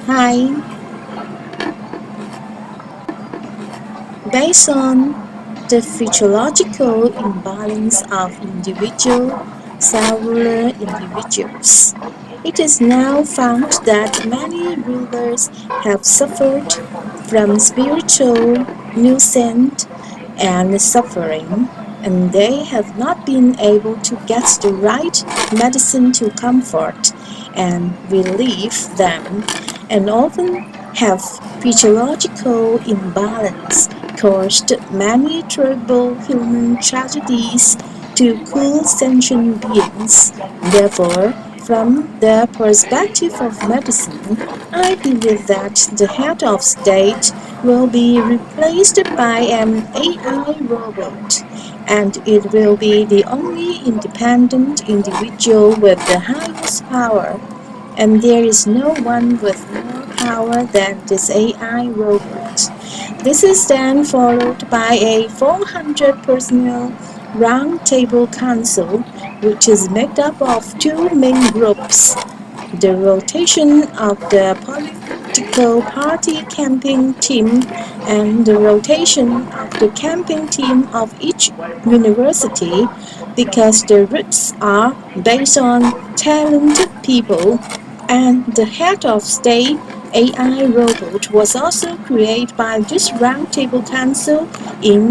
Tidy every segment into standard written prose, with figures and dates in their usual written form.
Hi, based on the physiological imbalance of individual cellular individuals, it is now found that many rulers have suffered from spiritual nuisance and suffering, and they have not been able to get the right medicine to comfort and relieve them, and often have physiological imbalance caused many terrible human tragedies to cool sentient beings. Therefore, from the perspective of medicine, I believe that the head of state will be replaced by an AI robot, and it will be the only independent individual with the highest power. And there is no one with more power than this AI robot. This is then followed by a 400 personnel roundtable council, which is made up of two main groups: the rotation of the political party campaign team and the rotation of the campaign team of each university, because the routes are based on talented people. And the head of state AI robot was also created by this roundtable council in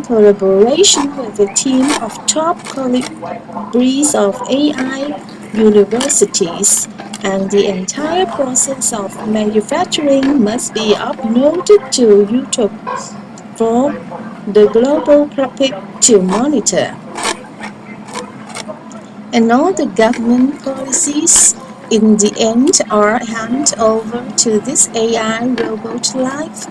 collaboration with a team of top colleagues of AI universities, and the entire process of manufacturing must be uploaded to YouTube for the global public to monitor. And all the government policies in the end are handed over to this AI robot live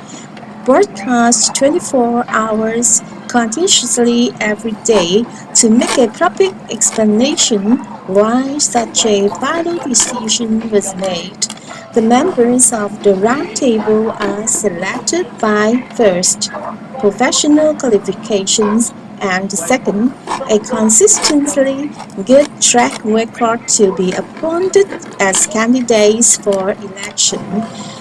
broadcast 24 hours continuously every day to make a public explanation why such a vital decision was made. The members of the roundtable are selected by first, professional qualifications, and second, a consistently good track record to be appointed as candidates for election,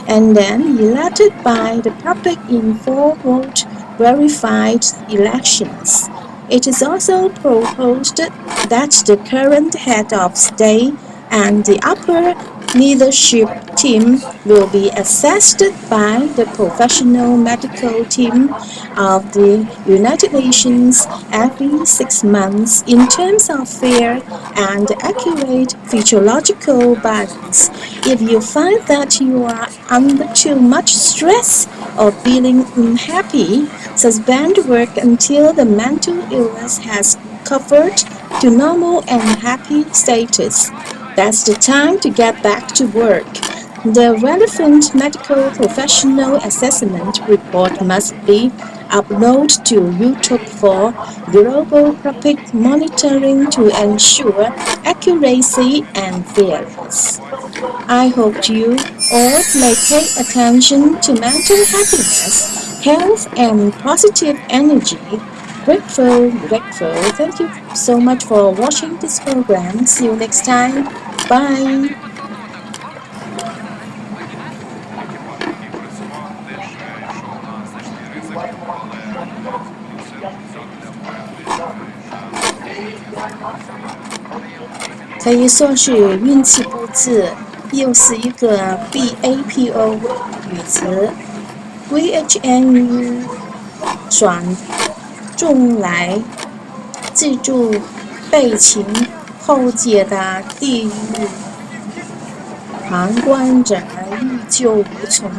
and then elected by the public in four-vote verified elections. It is also proposed that the current head of state and the upper leadership team will be assessed by the professional medical team of the United Nations every 6 months in terms of fair and accurate physiological balance. If you find that you are under too much stress or feeling unhappy, suspend work until the mental illness has recovered to normal and happy status. That's the time to get back to work. The relevant medical professional assessment report must be uploaded to YouTube for global public monitoring to ensure accuracy and fairness. I hope you all may pay attention to mental happiness, health, and positive energy. Grateful, grateful. Thank you so much for watching this program. See you next time. Bye.可以说是运气不济，又是一个 BAPO 语词 VHNU 转重来，记住悲情后解的地狱，旁观者依旧无从，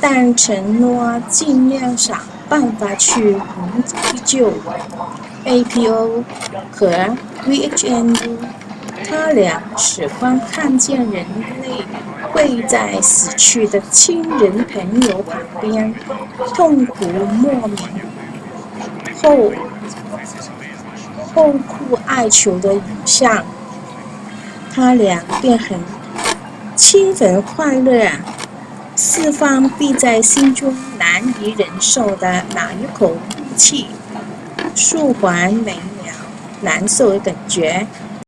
但承诺尽量想办法去营救。APO 和 VHNU， 他俩使光看见人类会在死去的亲人朋友旁边痛苦莫名后哭哀求的影像，他俩便很兴奋快乐，释放闭在心中难以忍受的那一口怒气，舒缓美妙难受的感觉。